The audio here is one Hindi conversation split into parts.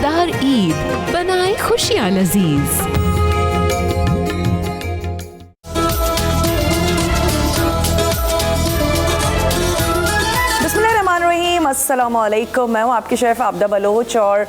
मज़ेदार ईद, बनाए खुशियाँ लजीज। बिस्मिल्लाहिर्रहमानिर्रहीम, अस्सलामुअलैकुम। मैं हूँ आपकी शेफ़ आबदा बलोच और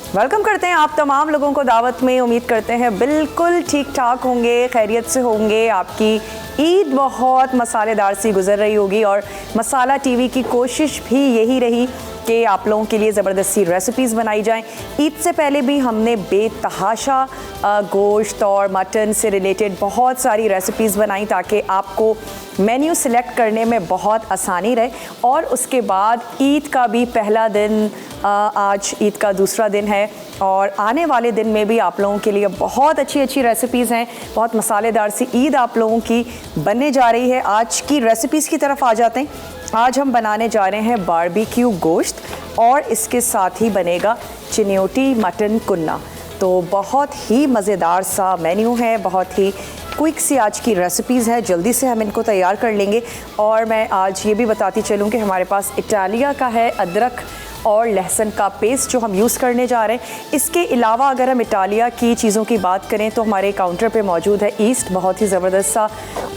वेलकम करते हैं आप तमाम लोगों को दावत में। उम्मीद करते हैं बिल्कुल ठीक ठाक होंगे, खैरियत से होंगे। आपकी ईद बहुत मसालेदार सी गुजर रही होगी और मसाला टीवी की कोशिश भी यही रही कि आप लोगों के लिए ज़बरदस्ती रेसिपीज़ बनाई जाएं। ईद से पहले भी हमने बेतहाशा गोश्त और मटन से रिलेटेड बहुत सारी रेसिपीज़ बनाई ताकि आपको मेन्यू सिलेक्ट करने में बहुत आसानी रहे। और उसके बाद ईद का भी पहला दिन, आज ईद का दूसरा दिन है और आने वाले दिन में भी आप लोगों के लिए बहुत अच्छी अच्छी रेसिपीज़ हैं। बहुत मसालेदार सी ईद आप लोगों की बनने जा रही है। आज की रेसिपीज़ की तरफ आ जाते हैं। आज हम बनाने जा रहे हैं बारबेक्यू गोश्त और इसके साथ ही बनेगा चिन्योटी मटन कुन्ना। तो बहुत ही मज़ेदार सा मेन्यू है, बहुत ही क्विक सी आज की रेसिपीज़ है। जल्दी से हम इनको तैयार कर लेंगे। और मैं आज ये भी बताती चलूँ कि हमारे पास इटालिया का है अदरक और लहसुन का पेस्ट जो हम यूज़ करने जा रहे हैं। इसके अलावा अगर हम इटालिया की चीज़ों की बात करें तो हमारे काउंटर पे मौजूद है ईस्ट, बहुत ही ज़बरदस्त सा,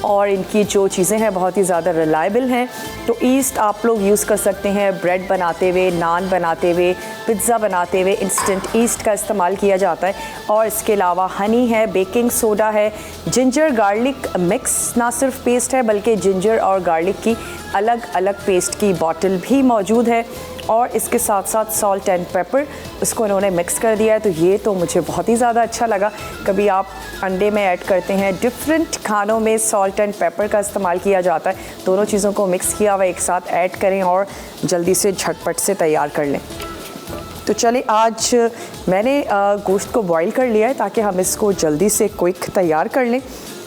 और इनकी जो चीज़ें हैं बहुत ही ज़्यादा रिलायबल हैं। तो ईस्ट आप लोग यूज़ कर सकते हैं ब्रेड बनाते हुए, नान बनाते हुए, पिज़्ज़ा बनाते हुए। इंस्टेंट ईस्ट का इस्तेमाल किया जाता है। और इसके अलावा हनी है, बेकिंग सोडा है, जिंजर गार्लिक मिक्स ना सिर्फ पेस्ट है बल्कि जिंजर और गार्लिक की अलग अलग पेस्ट की बॉटल भी मौजूद है। और इसके साथ साथ सॉल्ट एंड पेपर इसको इन्होंने मिक्स कर दिया है। तो ये तो मुझे बहुत ही ज़्यादा अच्छा लगा। कभी आप अंडे में ऐड करते हैं, डिफरेंट खानों में सॉल्ट एंड पेपर का इस्तेमाल किया जाता है। दोनों चीज़ों को मिक्स किया हुआ एक साथ ऐड करें और जल्दी से झटपट से तैयार कर लें। तो चलिए, आज मैंने गोश्त को बॉईल कर लिया है ताकि हम इसको जल्दी से क्विक तैयार कर लें।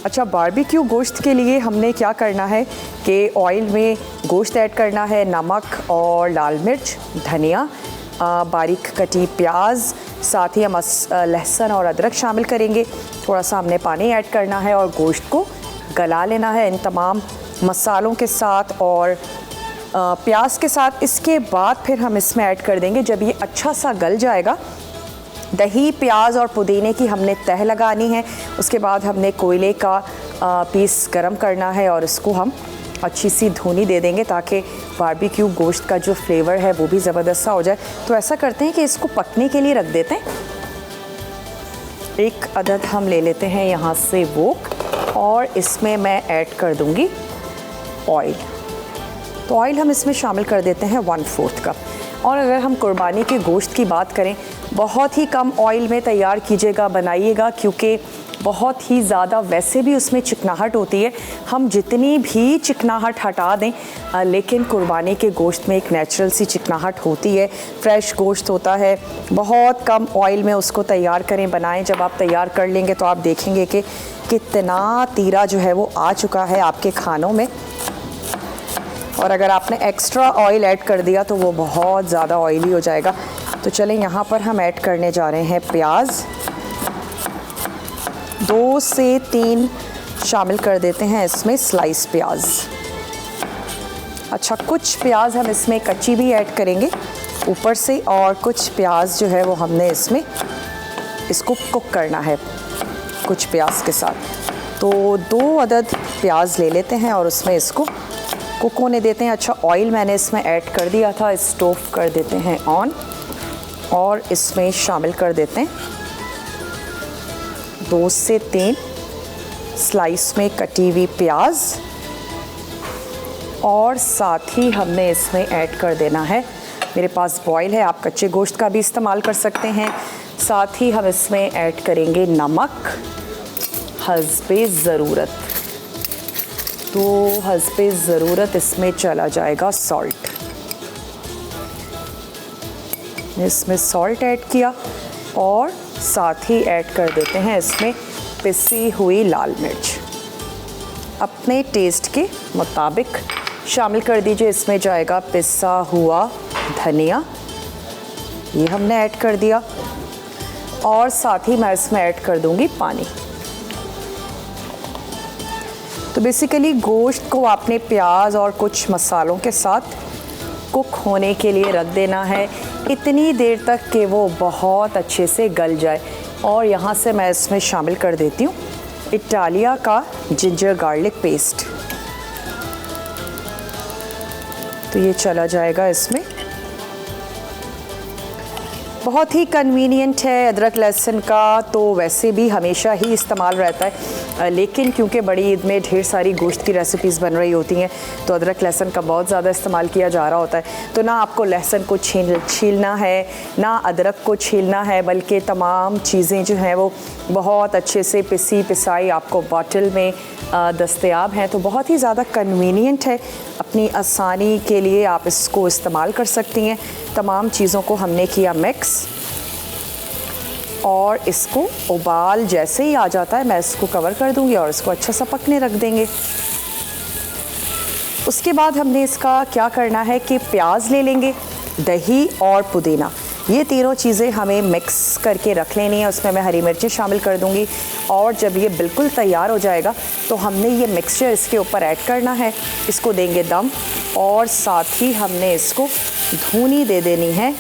अच्छा, बारबेक्यू गोश्त के लिए हमने क्या करना है कि ऑयल में गोश्त ऐड करना है, नमक और लाल मिर्च, धनिया, बारीक कटी प्याज, साथ ही हम लहसुन और अदरक शामिल करेंगे। थोड़ा सा हमने पानी ऐड करना है और गोश्त को गला लेना है इन तमाम मसालों के साथ और प्याज के साथ। इसके बाद फिर हम इसमें ऐड कर देंगे, जब ये अच्छा सा गल जाएगा, दही, प्याज और पुदीने की हमने तह लगानी है। उसके बाद हमने कोयले का पीस गरम करना है और इसको हम अच्छी सी धुनी दे देंगे ताकि बारबेक्यू गोश्त का जो फ्लेवर है वो भी ज़बरदस्त सा हो जाए। तो ऐसा करते हैं कि इसको पकने के लिए रख देते हैं। एक अदद हम ले लेते हैं यहाँ से वोक और इसमें मैं ऐड कर दूँगी ऑयल। तो ऑयल हम इसमें शामिल कर देते हैं 1/4 कप। और अगर हम कुर्बानी के गोश्त की बात करें, बहुत ही कम ऑयल में तैयार कीजिएगा, बनाइएगा, क्योंकि बहुत ही ज़्यादा वैसे भी उसमें चिकनाहट होती है। हम जितनी भी चिकनाहट हटा दें, लेकिन कुर्बानी के गोश्त में एक नेचुरल सी चिकनाहट होती है। फ्रेश गोश्त होता है। बहुत कम ऑयल में उसको तैयार करें, बनाएं। जब आप तैयार कर लेंगे तो आप देखेंगे कि कितना तीरा जो है वो आ चुका है आपके खानों में। और अगर आपने एक्स्ट्रा ऑयल ऐड कर दिया तो वो बहुत ज़्यादा ऑयली हो जाएगा। तो चलें, यहाँ पर हम ऐड करने जा रहे हैं प्याज। 2 से 3 शामिल कर देते हैं इसमें स्लाइस प्याज। अच्छा, कुछ प्याज हम इसमें कच्ची भी ऐड करेंगे ऊपर से, और कुछ प्याज जो है वो हमने इसमें इसको कुक करना है कुछ प्याज के साथ। तो 2 अदद प्याज ले लेते हैं और उसमें इसको कुक होने देते हैं। अच्छा, ऑयल मैंने इसमें ऐड कर दिया था। स्टोव कर देते हैं ऑन और इसमें शामिल कर देते हैं 2 से 3 स्लाइस में कटी हुई प्याज और साथ ही हमने इसमें ऐड कर देना है, मेरे पास बॉयल है, आप कच्चे गोश्त का भी इस्तेमाल कर सकते हैं। साथ ही हम इसमें ऐड करेंगे नमक हस्बे ज़रूरत। तो हस्बे ज़रूरत इसमें चला जाएगा सॉल्ट। इसमें सॉल्ट ऐड किया और साथ ही ऐड कर देते हैं इसमें पिसी हुई लाल मिर्च। अपने टेस्ट के मुताबिक शामिल कर दीजिए। इसमें जाएगा पिसा हुआ धनिया, ये हमने ऐड कर दिया, और साथ ही मैं इसमें ऐड कर दूंगी पानी। तो बेसिकली गोश्त को आपने प्याज और कुछ मसालों के साथ कुक होने के लिए रख देना है इतनी देर तक कि वो बहुत अच्छे से गल जाए। और यहाँ से मैं इसमें शामिल कर देती हूँ इटालिया का जिंजर गार्लिक पेस्ट। तो ये चला जाएगा इसमें। बहुत ही कन्वीनियंट है अदरक लहसुन का, तो वैसे भी हमेशा ही इस्तेमाल रहता है, लेकिन क्योंकि बड़ी ईद में ढेर सारी गोश्त की रेसिपीज़ बन रही होती हैं तो अदरक लहसुन का बहुत ज़्यादा इस्तेमाल किया जा रहा होता है। तो ना आपको लहसुन को छीलना है ना अदरक को छीलना है, बल्कि तमाम चीज़ें जो हैं वो बहुत अच्छे से पिसाई आपको बॉटल में दस्तयाब हैं। तो बहुत ही ज़्यादा कन्वीनियंट है, अपनी आसानी के लिए आप इसको इस्तेमाल कर सकती हैं। तमाम चीज़ों को हमने किया मिक्स और इसको उबाल जैसे ही आ जाता है मैं इसको कवर कर दूंगी और इसको अच्छा सा पकने रख देंगे। उसके बाद हमने इसका क्या करना है कि प्याज ले लेंगे, दही और पुदीना, ये तीनों चीज़ें हमें मिक्स करके रख लेनी है। उसमें मैं हरी मिर्ची शामिल कर दूंगी और जब ये बिल्कुल तैयार हो जाएगा तो हमने ये मिक्सचर इसके ऊपर ऐड करना है, इसको देंगे दम और साथ ही हमने इसको धुनी दे देनी है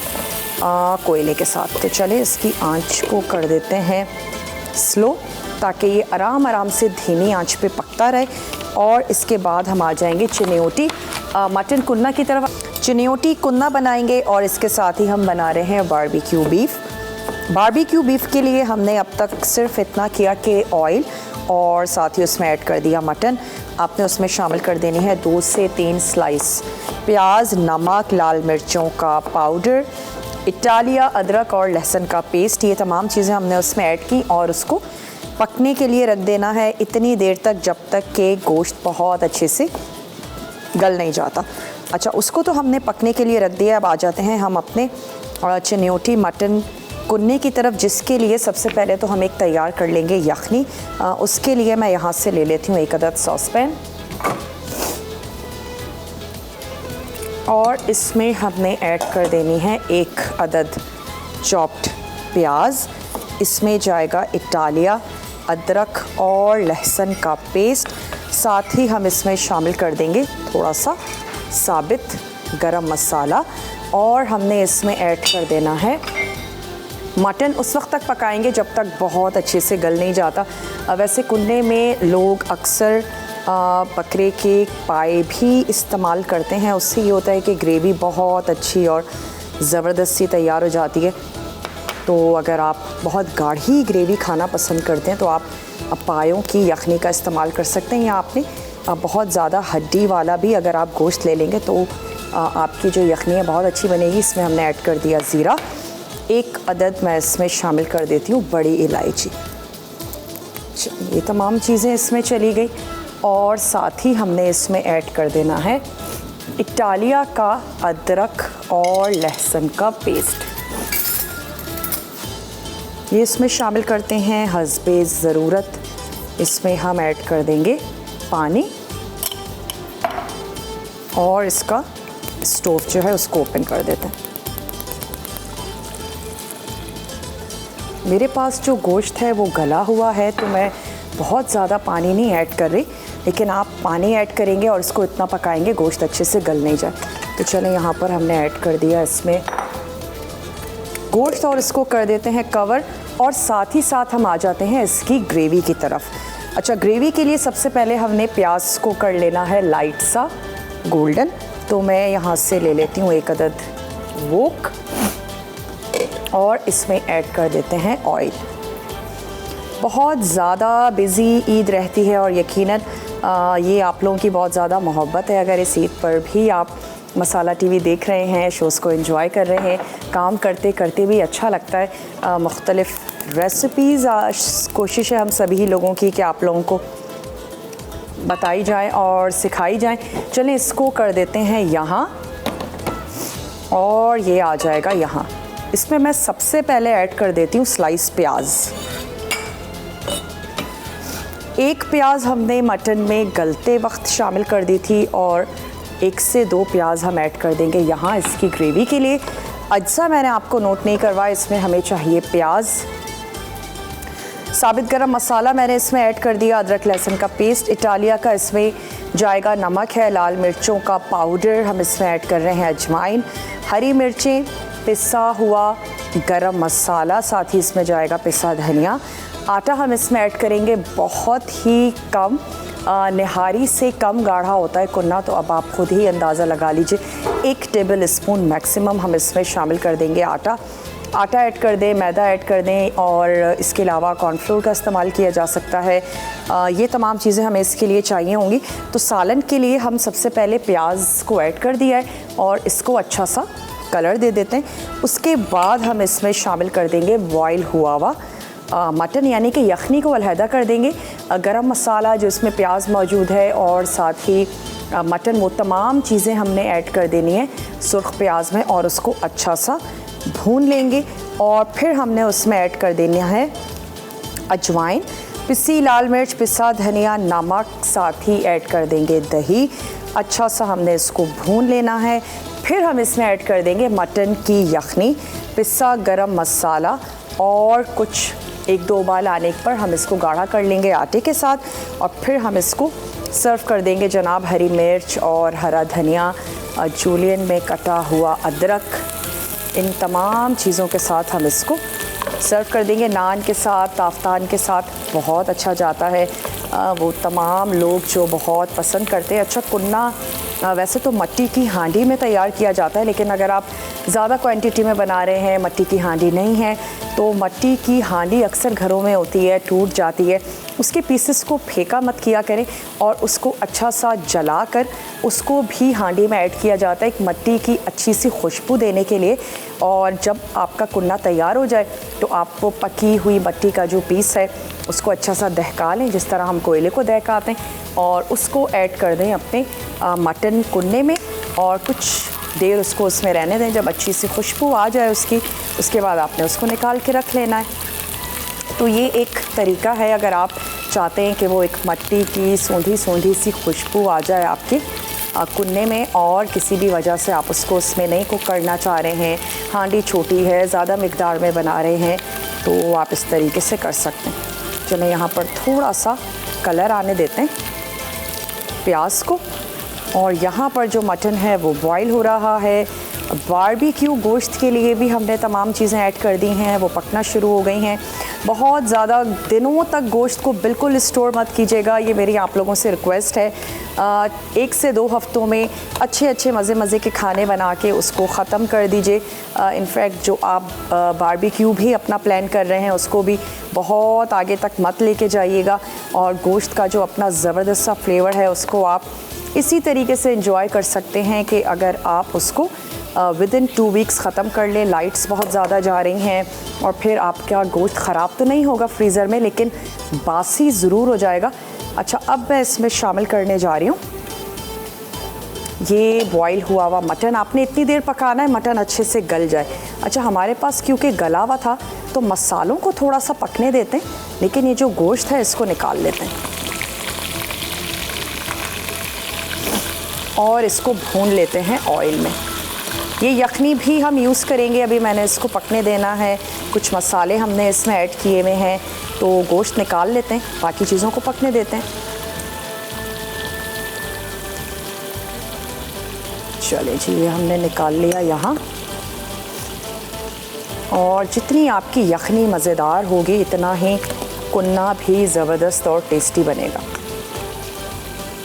कोयले के साथ। तो चले इसकी आंच को कर देते हैं स्लो, ताकि ये आराम से धीमी आंच पे पकता रहे। और इसके बाद हम आ जाएंगे चिनियोटी मटन कुन्ना की तरफ। चिनियोटी कुन्ना बनाएंगे और इसके साथ ही हम बना रहे हैं बारबेक्यू बीफ। बारबेक्यू बीफ के लिए हमने अब तक सिर्फ इतना किया कि ऑयल और साथ ही उसमें ऐड कर दिया मटन। आपने उसमें शामिल कर देनी है 2 से 3 स्लाइस प्याज, नमक, लाल मिर्चों का पाउडर, इटालिया अदरक और लहसुन का पेस्ट, ये तमाम चीज़ें हमने उसमें ऐड की और उसको पकने के लिए रख देना है इतनी देर तक जब तक कि गोश्त बहुत अच्छे से गल नहीं जाता। अच्छा, उसको तो हमने पकने के लिए रख दिया। अब आ जाते हैं हम अपने चिनियोटी मटन कुन्ने की तरफ, जिसके लिए सबसे पहले तो हम एक तैयार कर लेंगे यखनी। उसके लिए मैं यहाँ से ले लेती हूँ 1 अदद सॉस पैन और इसमें हमने ऐड कर देनी है 1 अदद चॉप्ड प्याज। इसमें जाएगा इटालिया अदरक और लहसुन का पेस्ट। साथ ही हम इसमें शामिल कर देंगे थोड़ा सा साबित गरम मसाला और हमने इसमें ऐड कर देना है मटन। उस वक्त तक पकाएंगे जब तक बहुत अच्छे से गल नहीं जाता। वैसे कुन्ने में लोग अक्सर बकरे के पाए भी इस्तेमाल करते हैं, उससे ये होता है कि ग्रेवी बहुत अच्छी और ज़बरदस्त सी तैयार हो जाती है। तो अगर आप बहुत गाढ़ी ग्रेवी खाना पसंद करते हैं तो आप पायों की यखनी का इस्तेमाल कर सकते हैं, या आपने बहुत ज़्यादा हड्डी वाला भी अगर आप गोश्त ले लेंगे तो आपकी जो यखनी है बहुत अच्छी बनेगी। इसमें हमने ऐड कर दिया ज़ीरा, 1 अदद मैं इसमें शामिल कर देती हूँ बड़ी इलायची। ये तमाम चीज़ें इसमें चली गई और साथ ही हमने इसमें ऐड कर देना है इटालिया का अदरक और लहसुन का पेस्ट। ये इसमें शामिल करते हैं हस्बे ज़रूरत। इसमें हम ऐड कर देंगे पानी और इसका स्टोव जो है उसको ओपन कर देते हैं। मेरे पास जो गोश्त है वो गला हुआ है तो मैं बहुत ज़्यादा पानी नहीं ऐड कर रही, लेकिन आप पानी ऐड करेंगे और इसको इतना पकाएंगे गोश्त अच्छे से गल नहीं जाए। तो चलें, यहाँ पर हमने ऐड कर दिया इसमें गोश्त और इसको कर देते हैं कवर और साथ ही साथ हम आ जाते हैं इसकी ग्रेवी की तरफ। अच्छा, ग्रेवी के लिए सबसे पहले हमने प्याज को कर लेना है लाइट सा गोल्डन। तो मैं यहाँ से ले लेती हूँ 1 अदद वोक और इसमें ऐड कर देते हैं ऑयल। बहुत ज़्यादा बिज़ी ईद रहती है और यकीनन ये आप लोगों की बहुत ज़्यादा मोहब्बत है। अगर इस ईद पर भी आप मसाला टीवी देख रहे हैं, शोज़ को एंजॉय कर रहे हैं, काम करते करते भी अच्छा लगता है। मुख्तलिफ़ रेसिपीज़ कोशिश है हम सभी लोगों की कि आप लोगों को बताई जाए और सिखाई जाए। चलें, इसको कर देते हैं यहाँ और ये आ जाएगा यहाँ। इसमें मैं सबसे पहले ऐड कर देती हूँ स्लाइस प्याज। 1 प्याज हमने मटन में गलते वक्त शामिल कर दी थी और 1 से 2 प्याज हम ऐड कर देंगे यहाँ इसकी ग्रेवी के लिए। अज्जा मैंने आपको नोट नहीं करवाया, इसमें हमें चाहिए प्याज, साबित गरम मसाला मैंने इसमें ऐड कर दिया, अदरक लहसुन का पेस्ट इटालिया का इसमें जाएगा, नमक है, लाल मिर्चों का पाउडर हम इसमें ऐड कर रहे हैं, अजवाइन, हरी मिर्चें, पिसा हुआ गरम मसाला, साथ ही इसमें जाएगा पिसा धनिया। आटा हम इसमें ऐड करेंगे बहुत ही कम, निहारी से कम गाढ़ा होता है कुन्ना, तो अब आप खुद ही अंदाज़ा लगा लीजिए। 1 टेबल स्पून मैक्सिमम हम इसमें शामिल कर देंगे आटा ऐड कर दें, मैदा ऐड कर दें और इसके अलावा कॉर्नफ्लोर का इस्तेमाल किया जा सकता है। ये तमाम चीज़ें हमें इसके लिए चाहिए होंगी। तो सालन के लिए हम सबसे पहले प्याज को ऐड कर दिया है और इसको अच्छा सा कलर दे देते हैं। उसके बाद हम इसमें शामिल कर देंगे बॉयल हुआ हुआ मटन, यानी कि यखनी को अलहदा कर देंगे। गरम मसाला जो इसमें प्याज मौजूद है और साथ ही मटन, वो तमाम चीज़ें हमने ऐड कर देनी है सुर्ख प्याज में और उसको अच्छा सा भून लेंगे। और फिर हमने उसमें ऐड कर देना है अजवाइन, पिसी लाल मिर्च, पिसा धनिया, नमक, साथ ही ऐड कर देंगे दही। अच्छा सा हमने इसको भून लेना है। फिर हम इसमें ऐड कर देंगे मटन की यखनी, पिसा गरम मसाला और कुछ 1-2 उबाल आने पर हम इसको गाढ़ा कर लेंगे आटे के साथ और फिर हम इसको सर्व कर देंगे जनाब। हरी मिर्च और हरा धनिया, जूलियन में कटा हुआ अदरक, इन तमाम चीज़ों के साथ हम इसको सर्व कर देंगे। नान के साथ, ताफ्तान के साथ बहुत अच्छा जाता है। वो तमाम लोग जो बहुत पसंद करते हैं। अच्छा, कुन्ना वैसे तो मट्टी की हांडी में तैयार किया जाता है, लेकिन अगर आप ज़्यादा क्वांटिटी में बना रहे हैं, मट्टी की हांडी नहीं है, तो मट्टी की हांडी अक्सर घरों में होती है, टूट जाती है, उसके पीसेस को फेंका मत किया करें और उसको अच्छा सा जला कर उसको भी हांडी में ऐड किया जाता है एक मट्टी की अच्छी सी खुशबू देने के लिए। और जब आपका कुन्ना तैयार हो जाए तो आप वो पकी हुई मट्टी का जो पीस है उसको अच्छा सा दहका लें, जिस तरह हम कोयले को दहकाते हैं, और उसको ऐड कर दें अपने मटन कुन्ने में और कुछ देर उसको उसमें रहने दें। जब अच्छी सी खुशबू आ जाए उसके बाद आपने उसको निकाल के रख लेना है। तो ये एक तरीका है, अगर आप चाहते हैं कि वो एक मट्टी की सूंधी सी खुशबू आ जाए आपके कुन्ने में और किसी भी वजह से आप उसको उसमें नहीं कुक करना चाह रहे हैं, हांडी छोटी है, ज़्यादा मिकदार में बना रहे हैं, तो आप इस तरीके से कर सकते हैं। चलें, यहाँ पर थोड़ा सा कलर आने देते हैं प्याज को और यहाँ पर जो मटन है वो बॉईल हो रहा है। बारबेक्यू गोश्त के लिए भी हमने तमाम चीज़ें ऐड कर दी हैं, वो पकना शुरू हो गई हैं। बहुत ज़्यादा दिनों तक गोश्त को बिल्कुल स्टोर मत कीजिएगा, ये मेरी आप लोगों से रिक्वेस्ट है। 1 से 2 हफ्तों में अच्छे मज़े के खाने बना के उसको ख़त्म कर दीजिए। इनफैक्ट जो आप बारबेक्यू भी अपना प्लान कर रहे हैं उसको भी बहुत आगे तक मत लेके जाइएगा और गोश्त का जो अपना ज़बरदस्त सा फ्लेवर है उसको आप इसी तरीके से एंजॉय कर सकते हैं कि अगर आप उसको विदिन 2 वीक्स ख़त्म कर लें। लाइट्स बहुत ज़्यादा जा रही हैं और फिर आपका गोश्त ख़राब तो नहीं होगा फ्रीज़र में, लेकिन बासी ज़रूर हो जाएगा। अच्छा, अब मैं इसमें शामिल करने जा रही हूँ ये बॉईल हुआ हुआ मटन। आपने इतनी देर पकाना है मटन अच्छे से गल जाए। अच्छा, हमारे पास क्योंकि गला हुआ था तो मसालों को थोड़ा सा पकने देते हैं, लेकिन ये जो गोश्त है इसको निकाल लेते हैं और इसको भून लेते हैं ऑयल में। ये यखनी भी हम यूज़ करेंगे, अभी मैंने इसको पकने देना है, कुछ मसाले हमने इसमें ऐड किए हुए हैं, तो गोश्त निकाल लेते हैं, बाकी चीज़ों को पकने देते हैं। चलिए जी, ये हमने निकाल लिया यहाँ। और जितनी आपकी यखनी मज़ेदार होगी इतना ही कुन्ना भी ज़बरदस्त और टेस्टी बनेगा।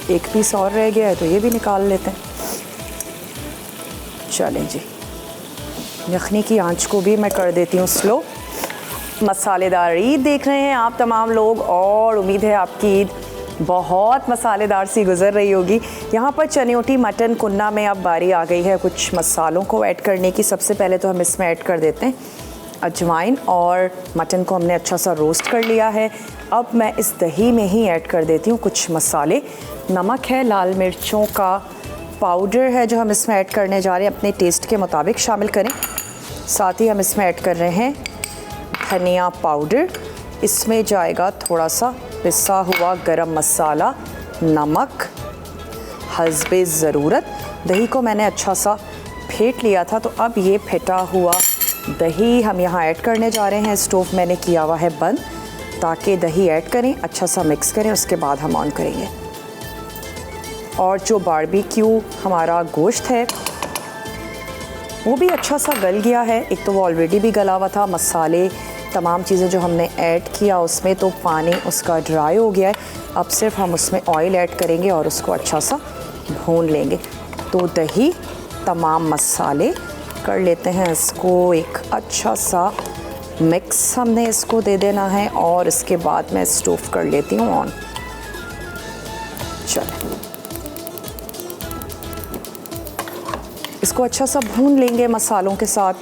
एक पीस और रह गया है तो ये भी निकाल लेते हैं। चलें जी, यखनी की आंच को भी मैं कर देती हूँ स्लो। मसालेदार ईद देख रहे हैं आप तमाम लोग और उम्मीद है आपकी ईद बहुत मसालेदार सी गुजर रही होगी। यहाँ पर चनियोटी मटन कुन्ना में अब बारी आ गई है कुछ मसालों को ऐड करने की। सबसे पहले तो हम इसमें ऐड कर देते हैं अजवाइन और मटन को हमने अच्छा सा रोस्ट कर लिया है। अब मैं इस दही में ही ऐड कर देती हूँ कुछ मसाले। नमक है, लाल मिर्चों का पाउडर है जो हम इसमें ऐड करने जा रहे हैं, अपने टेस्ट के मुताबिक शामिल करें। साथ ही हम इसमें ऐड कर रहे हैं धनिया पाउडर, इसमें जाएगा थोड़ा सा पिसा हुआ गरम मसाला, नमक हस्बे ज़रूरत। दही को मैंने अच्छा सा फेंट लिया था, तो अब ये फेंटा हुआ दही हम यहाँ ऐड करने जा रहे हैं। स्टोव मैंने किया हुआ है बंद। ताकि दही ऐड करें, अच्छा सा मिक्स करें, उसके बाद हम ऑन करेंगे। और जो बारबेक्यू हमारा गोश्त है वो भी अच्छा सा गल गया है। एक तो वो ऑलरेडी भी गला हुआ था, मसाले तमाम चीज़ें जो हमने ऐड किया उसमें तो पानी उसका ड्राई हो गया है। अब सिर्फ हम उसमें ऑयल ऐड करेंगे और उसको अच्छा सा भून लेंगे। तो दही, तमाम मसाले कर लेते हैं, इसको एक अच्छा सा मिक्स हमने इसको दे देना है और इसके बाद मैं स्टोव कर लेती हूँ ऑन। चलें, इसको अच्छा सा भून लेंगे मसालों के साथ।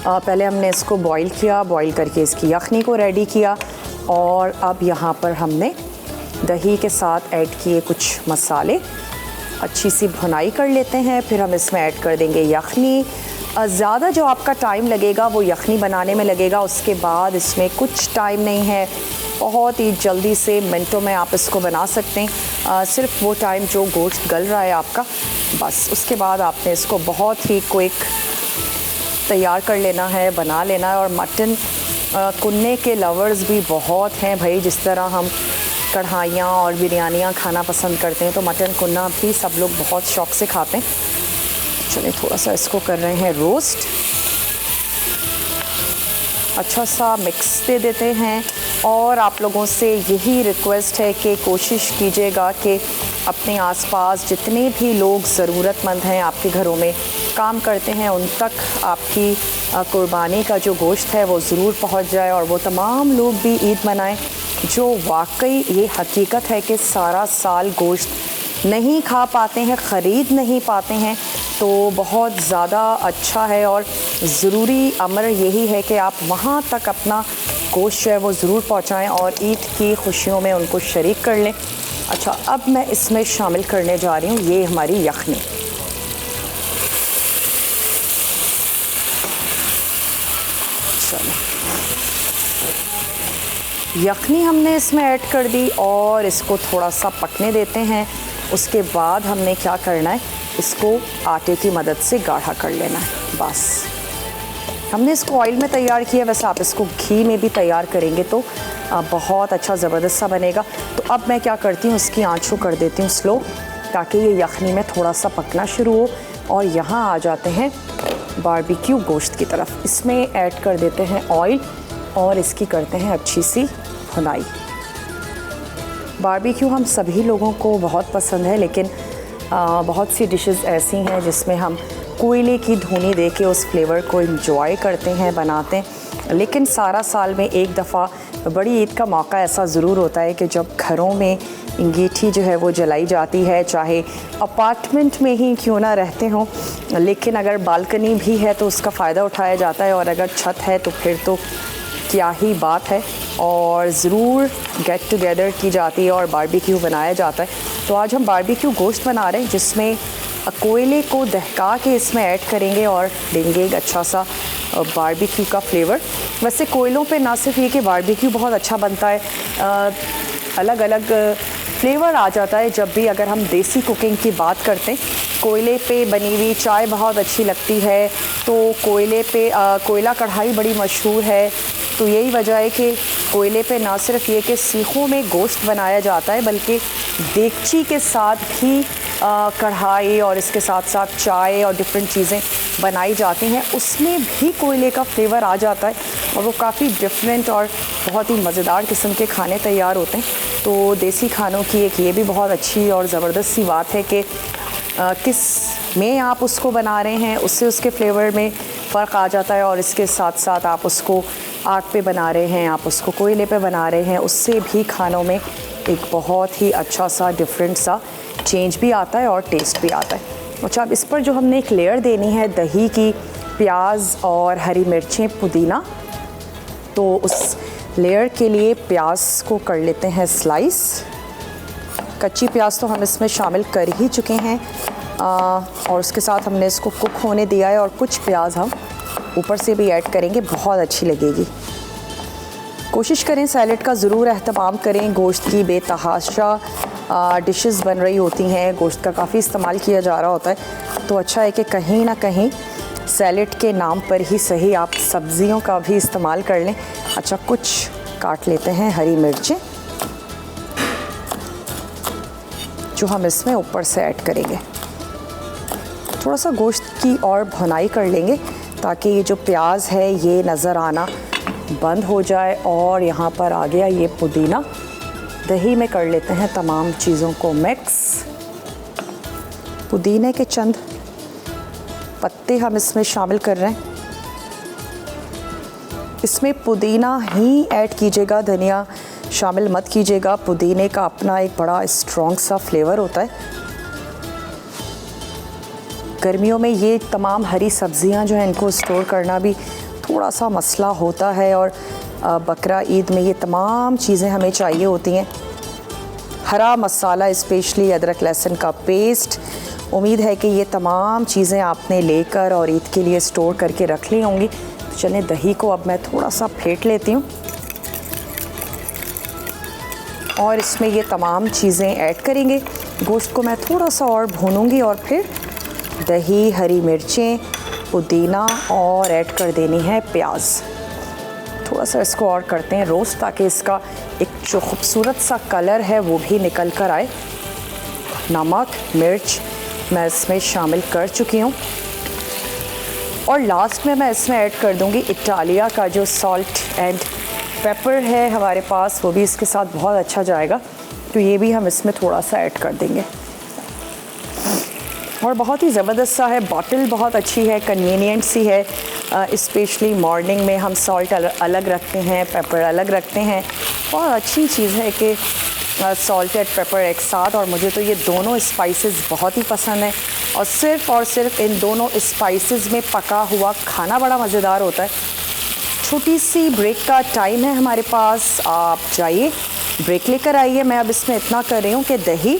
पहले हमने इसको बॉईल किया, बॉईल करके इसकी यखनी को रेडी किया और अब यहाँ पर हमने दही के साथ ऐड किए कुछ मसाले, अच्छी सी भुनाई कर लेते हैं। फिर हम इसमें ऐड कर देंगे यखनी। ज़्यादा जो आपका टाइम लगेगा वो यखनी बनाने में लगेगा, उसके बाद इसमें कुछ टाइम नहीं है, बहुत ही जल्दी से मिनटों में आप इसको बना सकते हैं। सिर्फ वो टाइम जो गोश्त गल रहा है आपका, बस उसके बाद आपने इसको बहुत ही क्विक तैयार कर लेना है, बना लेना है। और मटन कुन्ने के लवर्स भी बहुत हैं भाई, जिस तरह हम कढ़ाइयाँ और बिरयानियाँ खाना पसंद करते हैं तो मटन कुन्ना भी सब लोग बहुत शौक़ से खाते हैं। चलिए थोड़ा सा इसको कर रहे हैं रोस्ट, अच्छा सा मिक्स दे देते हैं। और आप लोगों से यही रिक्वेस्ट है कि कोशिश कीजिएगा कि अपने आसपास जितने भी लोग ज़रूरतमंद हैं, आपके घरों में काम करते हैं, उन तक आपकी कुर्बानी का जो गोश्त है वो ज़रूर पहुंच जाए और वो तमाम लोग भी ईद मनाएं जो वाकई ये हकीकत है कि सारा साल गोश्त नहीं खा पाते हैं, ख़रीद नहीं पाते हैं। तो बहुत ज़्यादा अच्छा है और ज़रूरी अमर यही है कि आप वहाँ तक अपना गोश्त है वो ज़रूर पहुँचाएँ और ईद की खुशियों में उनको शरीक कर लें। अच्छा, अब मैं इसमें शामिल करने जा रही हूँ ये हमारी यखनी। चलो, यखनी हमने इसमें ऐड कर दी और इसको थोड़ा सा पकने देते हैं। उसके बाद हमने क्या करना है, इसको आटे की मदद से गाढ़ा कर लेना है। बस हमने इसको ऑयल में तैयार किया, वैसे आप इसको घी में भी तैयार करेंगे तो बहुत अच्छा ज़बरदस्त सा बनेगा। तो अब मैं क्या करती हूँ, इसकी आंच को कर देती हूँ स्लो, ताकि ये यखनी में थोड़ा सा पकना शुरू हो। और यहाँ आ जाते हैं बारबेक्यू गोश्त की तरफ। इसमें ऐड कर देते हैं ऑयल और इसकी करते हैं अच्छी सी भुनाई। बारबेक्यू हम सभी लोगों को बहुत पसंद है, लेकिन बहुत सी डिशेस ऐसी हैं जिसमें हम कोयले की धुनी दे के उस फ्लेवर को एंजॉय करते हैं, बनाते हैं। लेकिन सारा साल में एक दफ़ा बड़ी ईद का मौका ऐसा ज़रूर होता है कि जब घरों में अंगीठी जो है वो जलाई जाती है, चाहे अपार्टमेंट में ही क्यों ना रहते हों, लेकिन अगर बालकनी भी है तो उसका फ़ायदा उठाया जाता है, और अगर छत है तो फिर तो क्या ही बात है। और ज़रूर गेट टुगेदर की जाती है और बारबेक्यू बनाया जाता है। तो आज हम बारबेक्यू गोश्त बना रहे हैं जिसमें कोयले को दहका के इसमें ऐड करेंगे और देंगे एक अच्छा सा बारबेक्यू का फ्लेवर। वैसे कोयलों पे ना सिर्फ ये कि बारबेक्यू बहुत अच्छा बनता है, अलग अलग फ्लेवर आ जाता है जब भी अगर हम देसी कुकिंग की बात करते हैं। कोयले पे बनी हुई चाय बहुत अच्छी लगती है, तो कोयले पे कोयला कढ़ाई बड़ी मशहूर है। तो यही वजह है कि कोयले पे ना सिर्फ ये कि सीखों में गोश्त बनाया जाता है, बल्कि देगची के साथ भी कढ़ाई और इसके साथ साथ चाय और डिफरेंट चीज़ें बनाई जाती हैं, उसमें भी कोयले का फ्लेवर आ जाता है और वो काफ़ी डिफरेंट और बहुत ही मज़ेदार किस्म के खाने तैयार होते हैं। तो देसी खानों की एक ये भी बहुत अच्छी और ज़बरदस्त सी बात है कि किस में आप उसको बना रहे हैं, उससे उसके फ्लेवर में फ़र्क आ जाता है। और इसके साथ साथ आप उसको आग पे बना रहे हैं, आप उसको कोयले पे बना रहे हैं, उससे भी खानों में एक बहुत ही अच्छा सा डिफरेंट सा चेंज भी आता है और टेस्ट भी आता है। अच्छा, अब इस पर जो हमने एक लेयर देनी है दही की, प्याज और हरी मिर्चें, पुदीना, तो उस लेयर के लिए प्याज को कर लेते हैं स्लाइस। कच्ची प्याज तो हम इसमें शामिल कर ही चुके हैं और उसके साथ हमने इसको कुक होने दिया है, और कुछ प्याज हम ऊपर से भी ऐड करेंगे, बहुत अच्छी लगेगी। कोशिश करें सैलेड का ज़रूर एहतमाम करें। गोश्त की बेतहाशा डिशेस बन रही होती हैं, गोश्त का काफ़ी इस्तेमाल किया जा रहा होता है, तो अच्छा है कि कहीं ना कहीं सैलेड के नाम पर ही सही आप सब्ज़ियों का भी इस्तेमाल कर लें। अच्छा, कुछ काट लेते हैं हरी मिर्चें जो हम इसमें ऊपर से ऐड करेंगे। थोड़ा सा गोश्त की और भुनाई कर लेंगे ताकि ये जो प्याज है ये नज़र आना बंद हो जाए। और यहाँ पर आ गया ये पुदीना। दही में कर लेते हैं तमाम चीज़ों को मिक्स। पुदीने के चंद पत्ते हम इसमें शामिल कर रहे हैं। इसमें पुदीना ही ऐड कीजिएगा, धनिया शामिल मत कीजिएगा। पुदीने का अपना एक बड़ा स्ट्रॉन्ग सा फ्लेवर होता है। गर्मियों में ये तमाम हरी सब्जियां जो हैं इनको स्टोर करना भी थोड़ा सा मसला होता है और बकरा ईद में ये तमाम चीज़ें हमें चाहिए होती हैं। हरा मसाला, स्पेशली अदरक लहसुन का पेस्ट। उम्मीद है कि ये तमाम चीज़ें आपने लेकर और ईद के लिए स्टोर करके रख ली होंगी। तो चलें, दही को अब मैं थोड़ा सा फेंट लेती हूँ और इसमें ये तमाम चीज़ें ऐड करेंगे। गोश्त को मैं थोड़ा सा और भूनूंगी और फिर दही, हरी मिर्चें, पुदीना और ऐड कर देनी है प्याज। थोड़ा सा इसको और करते हैं रोस्ट ताकि इसका एक जो खूबसूरत सा कलर है वो भी निकल कर आए। नमक, मिर्च मैं इसमें शामिल कर चुकी हूँ और लास्ट में मैं इसमें ऐड कर दूँगी इटालिया का जो सॉल्ट एंड पेपर है हमारे पास, वो भी इसके साथ बहुत अच्छा जाएगा। तो ये भी हम इसमें थोड़ा सा ऐड कर देंगे। और बहुत ही ज़बरदस्त सा है। बॉटल बहुत अच्छी है, कन्वीनियंट सी है। स्पेशली मॉर्निंग में हम सॉल्ट अलग रखते हैं, पेपर अलग रखते हैं। बहुत अच्छी चीज़ है कि सॉल्ट एंड पेपर एक साथ। और मुझे तो ये दोनों स्पाइसेस बहुत ही पसंद है और सिर्फ इन दोनों स्पाइसेस में पका हुआ खाना बड़ा मज़ेदार होता है। छोटी सी ब्रेक का टाइम है हमारे पास, आप जाइए ब्रेक लेकर आइए। मैं अब इसमें इतना कर रही हूँ कि दही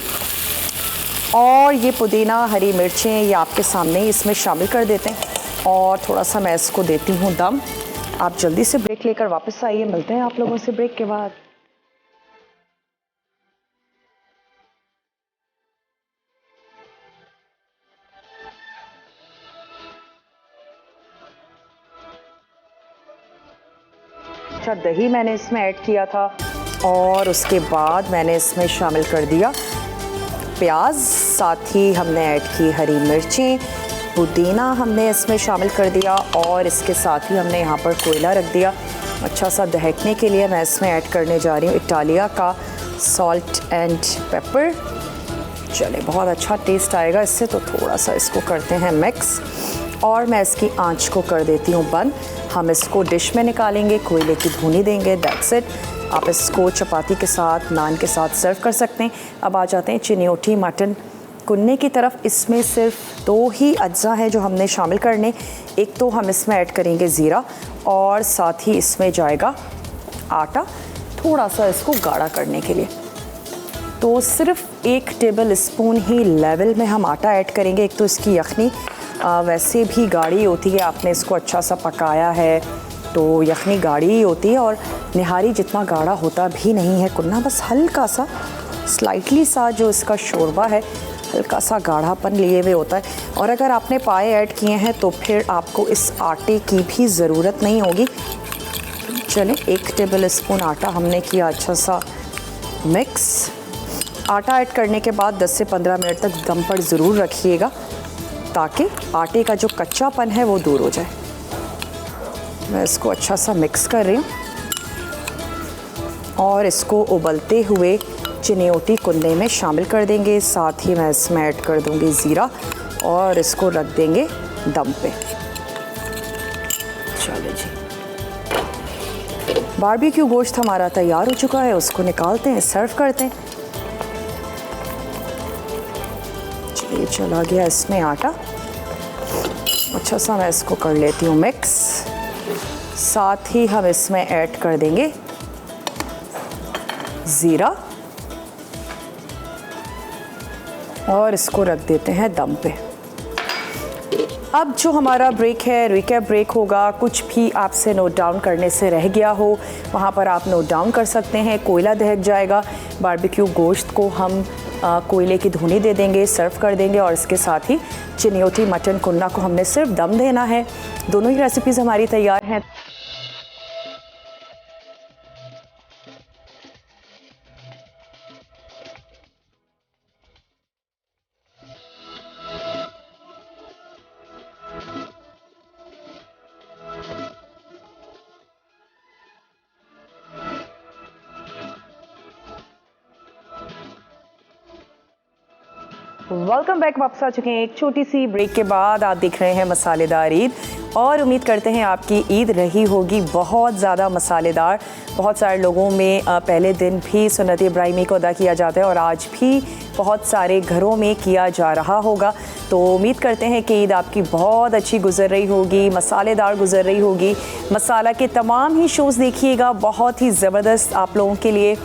और ये पुदीना, हरी मिर्चें ये आपके सामने ही इसमें शामिल कर देते हैं और थोड़ा सा मैं इसको देती हूँ दम। आप जल्दी से ब्रेक लेकर वापस आइए, मिलते हैं आप लोगों से ब्रेक के बाद। अच्छा, दही मैंने इसमें ऐड किया था और उसके बाद मैंने इसमें शामिल कर दिया प्याज, साथ ही हमने ऐड की हरी मिर्चें, पुदीना हमने इसमें शामिल कर दिया और इसके साथ ही हमने यहाँ पर कोयला रख दिया अच्छा सा दहकने के लिए। मैं इसमें ऐड करने जा रही हूँ इटालिया का सॉल्ट एंड पेपर। चले, बहुत अच्छा टेस्ट आएगा इससे। तो थोड़ा सा इसको करते हैं मिक्स और मैं इसकी आंच को कर देती हूँ बंद। हम इसको डिश में निकालेंगे, कोयले की धुनी देंगे, दैट्स इट। आप इसको चपाती के साथ, नान के साथ सर्व कर सकते हैं। अब आ जाते हैं चिन्योटी मटन कुन्ने की तरफ। इसमें सिर्फ 2 ही अज्जा हैं जो हमने शामिल करने। एक तो हम इसमें ऐड करेंगे ज़ीरा और साथ ही इसमें जाएगा आटा, थोड़ा सा इसको गाढ़ा करने के लिए। तो सिर्फ 1 टेबल स्पून ही लेवल में हम आटा ऐड करेंगे। एक तो इसकी यखनी वैसे भी गाढ़ी होती है, आपने इसको अच्छा सा पकाया है तो यखनी गाढ़ी ही होती है और निहारी जितना गाढ़ा होता भी नहीं है कुन्ना, बस हल्का सा स्लाइटली सा जो इसका शोरबा है हल्का सा गाढ़ापन लिए हुए होता है। और अगर आपने पाए ऐड किए हैं तो फिर आपको इस आटे की भी ज़रूरत नहीं होगी। चलें, 1 टेबल स्पून आटा हमने किया अच्छा सा मिक्स। आटा ऐड करने के बाद 10 से 15 मिनट तक दम पर ज़रूर रखिएगा ताकि आटे का जो कच्चापन है वो दूर हो जाए। मैं इसको अच्छा सा मिक्स कर रही हूँ और इसको उबलते हुए चिन्योटी कुन्ने में शामिल कर देंगे। साथ ही मैं इसमें ऐड कर दूँगी ज़ीरा और इसको रख देंगे दम पे। चलिए जी, बारबेक्यू गोश्त हमारा तैयार हो चुका है, उसको निकालते हैं, सर्व करते हैं। चलिए, चला गया इसमें आटा। अच्छा सा मैं इसको कर लेती हूँ मिक्स। साथ ही हम इसमें ऐड कर देंगे ज़ीरा और इसको रख देते हैं दम पे। अब जो हमारा ब्रेक है, रिकैप ब्रेक होगा। कुछ भी आपसे नोट डाउन करने से रह गया हो वहाँ पर आप नोट डाउन कर सकते हैं। कोयला दहक जाएगा, बारबेक्यू गोश्त को हम कोयले की धुनी दे देंगे, सर्व कर देंगे और इसके साथ ही चिन्योटी मटन कुन्ना को हमने सिर्फ दम देना है। दोनों ही रेसिपीज़ हमारी तैयार हैं। Welcome back. वापस आ चुके हैं एक छोटी सी ब्रेक के बाद। आप देख रहे हैं मसालेदार ईद और उम्मीद करते हैं आपकी ईद रही होगी बहुत ज़्यादा मसालेदार। बहुत सारे लोगों में पहले दिन भी सुन्नत इब्राहिमी को अदा किया जाता है और आज भी बहुत सारे घरों में किया जा रहा होगा। तो उम्मीद करते हैं कि ईद आपकी बहुत अच्छी गुजर रही होगी, मसालेदार गुजर रही होगी। मसाला के तमाम ही शोज़ देखिएगा, बहुत ही ज़बरदस्त आप लोगों के लिए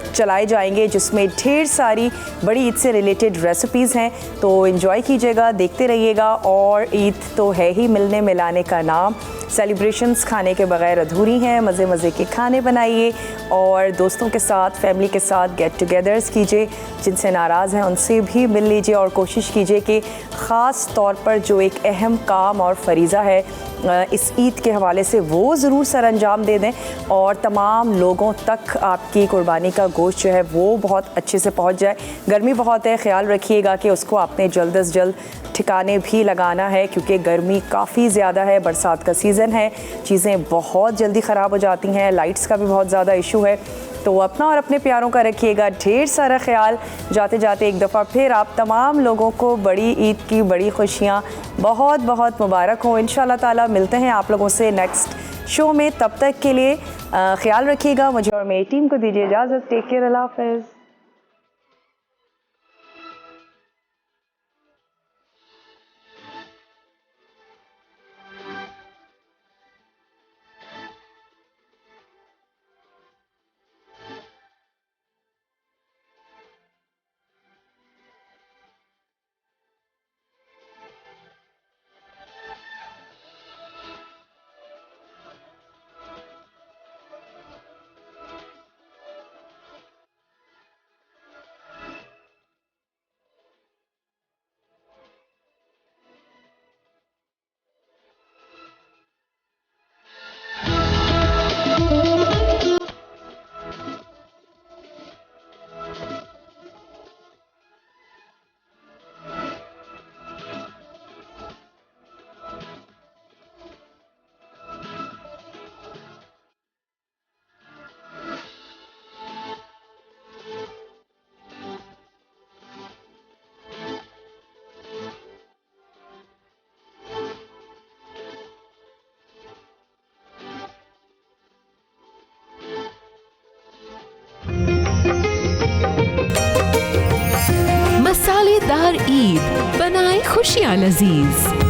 चलाए जाएंगे, जिसमें ढेर सारी बड़ी ईद से रिलेटेड रेसिपीज़ हैं। तो एंजॉय कीजिएगा, देखते रहिएगा। और ईद तो है ही मिलने मिलाने का नाम। सेलिब्रेशंस खाने के बगैर अधूरी हैं। मज़े मज़े के खाने बनाइए और दोस्तों के साथ, फैमिली के साथ गेट टुगेदर्स कीजिए। जिनसे नाराज़ हैं उनसे भी मिल लीजिए और कोशिश कीजिए कि ख़ास तौर पर जो एक अहम काम और फरीज़ा है इस ईद के हवाले से वो ज़रूर सर अंजाम दे दें और तमाम लोगों तक आपकी कुर्बानी का गोश्त जो है वो बहुत अच्छे से पहुंच जाए। गर्मी बहुत है, ख्याल रखिएगा कि उसको आपने जल्द अज जल्द ठिकाने भी लगाना है, क्योंकि गर्मी काफ़ी ज़्यादा है। बरसात का सीज़न है, चीज़ें बहुत जल्दी ख़राब हो जाती हैं। लाइट्स का भी बहुत ज़्यादा इशू है। तो अपना और अपने प्यारों का रखिएगा ढेर सारा ख्याल। जाते जाते एक दफ़ा फिर आप तमाम लोगों को बड़ी ईद की बड़ी खुशियाँ बहुत बहुत मुबारक हो। इंशाल्लाह ताला मिलते हैं आप लोगों से नेक्स्ट शो में। तब तक के लिए ख्याल रखिएगा। मुझे और मेरी टीम को दीजिए इजाज़त। टेक केयर, अल्लाह हाफ़िज़। मसालेदार ईद बनाए खुशियाँ लजीज।